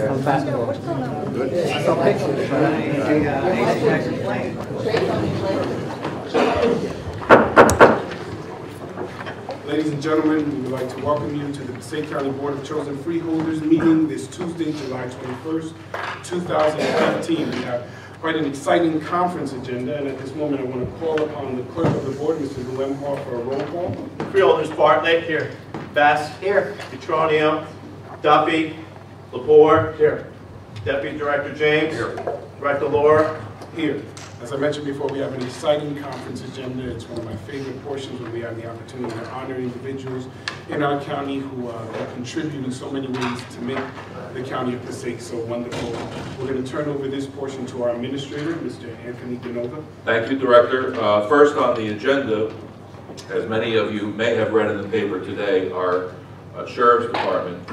From basketball. Good. I saw pictures. Ladies and gentlemen, we would like to welcome you to the Passaic County Board of Chosen Freeholders meeting this Tuesday, July 21st, 2015. We have quite an exciting conference agenda, and at this moment I want to call upon the clerk of the board, Mr. Duemhar, for a roll call. Freeholders: Bartlett. Here. Bass. Here. Petronio. Duffy. Lepore. Here. Deputy Director James. Here. Director Laura. Here. As I mentioned before, we have an exciting conference agenda. It's one of my favorite portions when we have the opportunity to honor individuals in our county who contribute in so many ways to make the county of Passaic so wonderful. We're going to turn over this portion to our administrator, Mr. Anthony DeNova. Thank you, Director. First on the agenda, as many of you may have read in the paper today, our Sheriff's Department,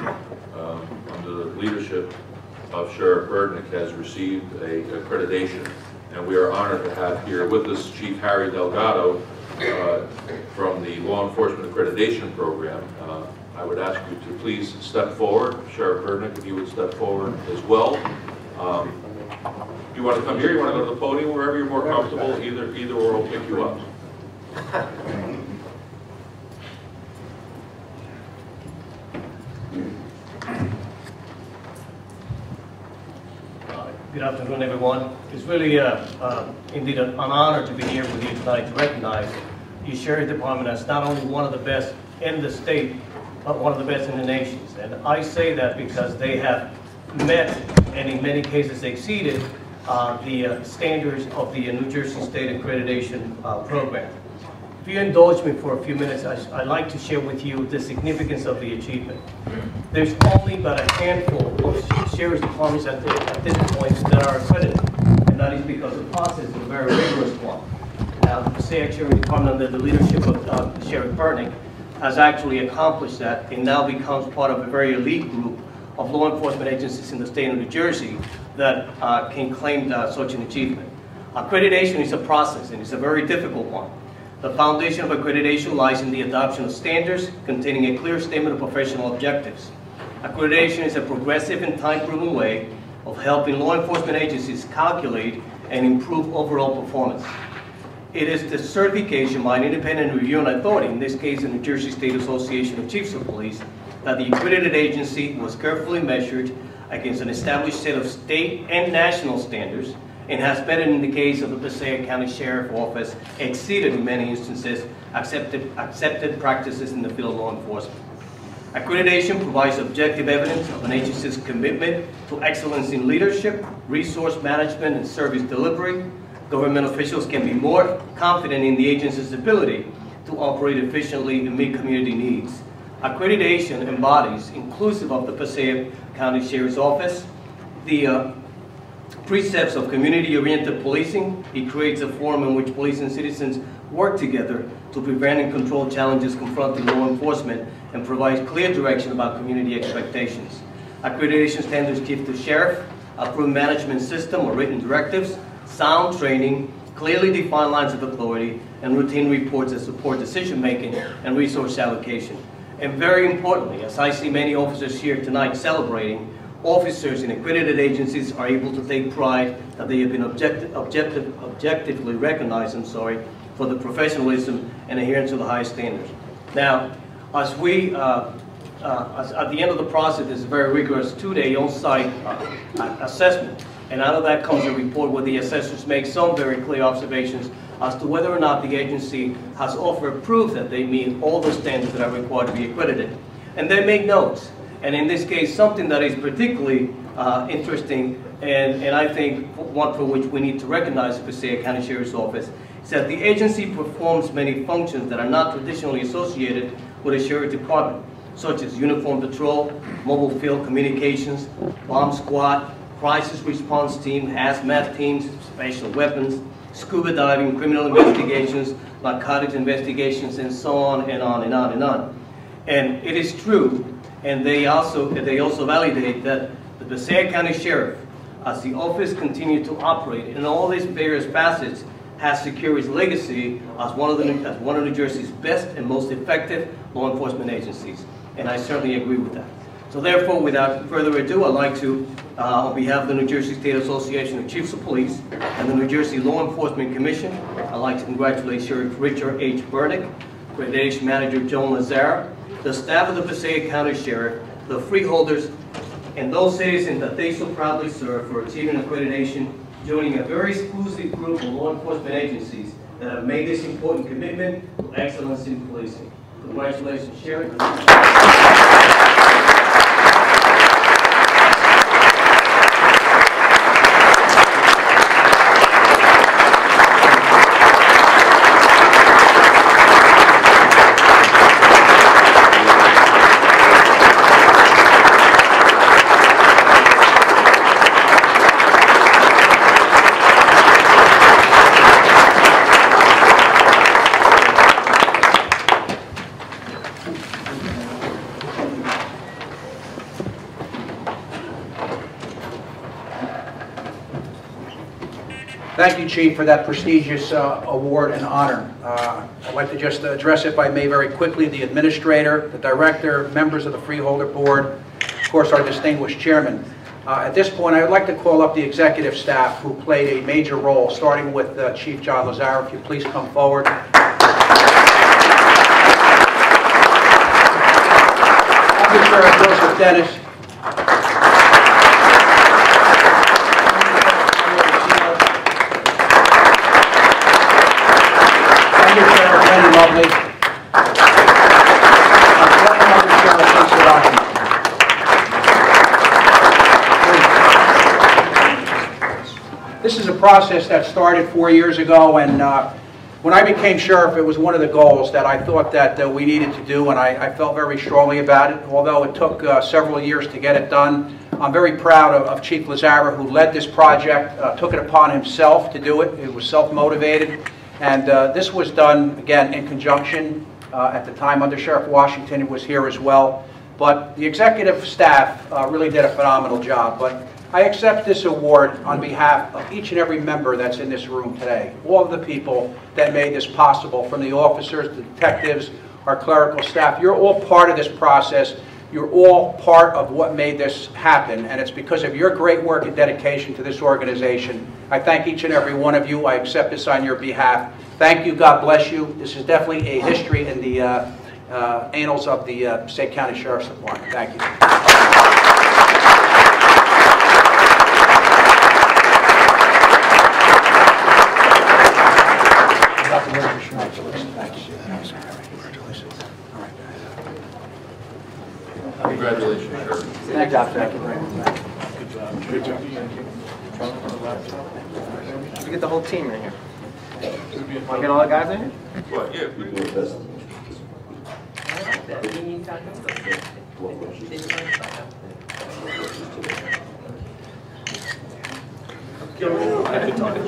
under the leadership of Sheriff Burdick, has received a accreditation. And we are honored to have here with us Chief Harry Delgado from the Law Enforcement Accreditation Program. I would ask you to please step forward. Sheriff Burdick, if you would step forward as well. You want to come here, you want to go to the podium, wherever you're more comfortable, either or we'll pick you up. Good afternoon, everyone. It's really indeed an honor to be here with you tonight to recognize the Sheriff Department as not only one of the best in the state, but one of the best in the nation. And I say that because they have met, and in many cases exceeded, the standards of the New Jersey State Accreditation Program. If you indulge me for a few minutes, I'd like to share with you the significance of the achievement. There's only about a handful of Sheriff's Departments at this point that are accredited, and that is because the process is a very rigorous one. Now, the Passaic Sheriff Department, under the leadership of Sheriff Burdick, has actually accomplished that and now becomes part of a very elite group of law enforcement agencies in the state of New Jersey that can claim such an achievement. Accreditation is a process, and it's a very difficult one. The foundation of accreditation lies in the adoption of standards containing a clear statement of professional objectives. Accreditation is a progressive and time-proven way of helping law enforcement agencies calculate and improve overall performance. It is the certification by an independent reviewing authority, in this case the New Jersey State Association of Chiefs of Police, that the accredited agency was carefully measured against an established set of state and national standards, and has been, in the case of the Passaic County Sheriff Office, exceeded in many instances accepted practices in the field of law enforcement. Accreditation provides objective evidence of an agency's commitment to excellence in leadership, resource management, and service delivery. Government officials can be more confident in the agency's ability to operate efficiently and meet community needs. Accreditation embodies, inclusive of the Passaic County Sheriff's Office, the precepts of community-oriented policing. It creates a forum in which police and citizens work together to prevent and control challenges confronting law enforcement and provides clear direction about community expectations. Accreditation standards give the sheriff a proven management system or written directives, sound training, clearly defined lines of authority, and routine reports that support decision-making and resource allocation. And very importantly, as I see many officers here tonight celebrating, officers in accredited agencies are able to take pride that they have been objectively recognized, for the professionalism and adherence to the highest standards. Now, as at the end of the process, there's a very rigorous 2-day on-site assessment, and out of that comes a report where the assessors make some very clear observations as to whether or not the agency has offered proof that they meet all the standards that are required to be accredited. And they make notes. And in this case, something that is particularly interesting, and I think one for which we need to recognize the Passaic County Sheriff's Office, is that the agency performs many functions that are not traditionally associated with a sheriff department, such as uniform patrol, mobile field communications, bomb squad, crisis response team, hazmat teams, special weapons, scuba diving, criminal investigations, narcotics investigations, and so on and on and on and on. And it is true, and they also validate that the Passaic County Sheriff, as the office continued to operate in all these various facets, has secured its legacy as one of New Jersey's best and most effective law enforcement agencies. And I certainly agree with that. So therefore, without further ado, I'd like to, on behalf of the New Jersey State Association of Chiefs of Police and the New Jersey Law Enforcement Commission, I'd like to congratulate Sheriff Richard H. Burdick, Accreditation Manager Joan Lazar, the staff of the Passaic County Sheriff, the freeholders, and those citizens that they so proudly serve for achieving accreditation, joining a very exclusive group of law enforcement agencies that have made this important commitment to excellence in policing. Congratulations, Sheriff. Thank you, Chief, for that prestigious award and honor. I'd like to just address, if I may, very quickly, the administrator, the director, members of the Freeholder Board, of course, our distinguished chairman. At this point, I would like to call up the executive staff who played a major role, starting with Chief John Lazar. If you please come forward. Undersheriff Joseph Dennis. Lovely. This is a process that started 4 years ago, and when I became sheriff, it was one of the goals that I thought that we needed to do, and I felt very strongly about it. Although it took several years to get it done, I'm very proud of Chief Lazar, who led this project, took it upon himself to do it. It was self-motivated. And this was done, again, in conjunction. At the time, under Sheriff Washington was here as well. But the executive staff really did a phenomenal job. But I accept this award on behalf of each and every member that's in this room today. All of the people that made this possible, from the officers, the detectives, our clerical staff. You're all part of this process. You're all part of what made this happen, and it's because of your great work and dedication to this organization. I thank each and every one of you. I accept this on your behalf. Thank you. God bless you. This is definitely a history in the annals of the Passaic County Sheriff's Department. Thank you. Congratulations, Sheriff. Thank you. Thank you very much. Good job. Good job. We get the whole team right here. Want to get all the guys in here? Well, yeah, we do our best.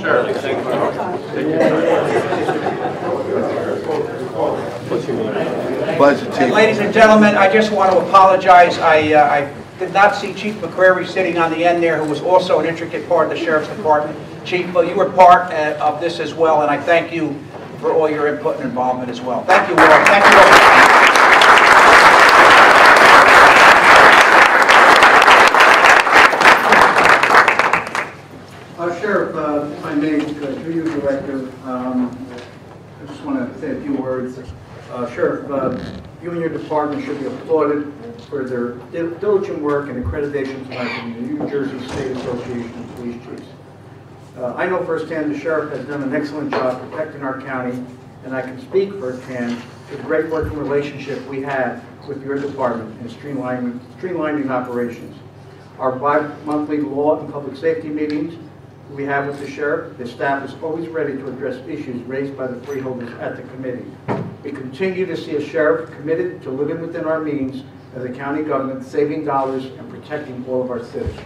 Sheriff, thank you. And ladies and gentlemen, I just want to apologize. I did not see Chief McCrary sitting on the end there, who was also an intricate part of the Sheriff's Department. Chief, you were part of this as well, and I thank you for all your input and involvement as well. Thank you all. Thank you all. Sheriff, if I may, through you, Director, I just want to say a few words. Sheriff, you and your department should be applauded for their diligent work and accreditation tonight from the New Jersey State Association of Police Chiefs. I know firsthand the Sheriff has done an excellent job protecting our county, and I can speak firsthand to the great working relationship we have with your department in streamlining operations. Our bi-monthly law and public safety meetings we have with the Sheriff, his staff is always ready to address issues raised by the freeholders at the committee. We continue to see a Sheriff committed to living within our means as a county government, saving dollars and protecting all of our citizens.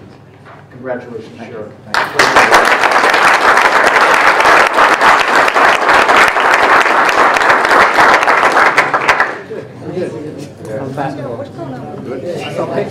Congratulations, Sheriff. What's going on?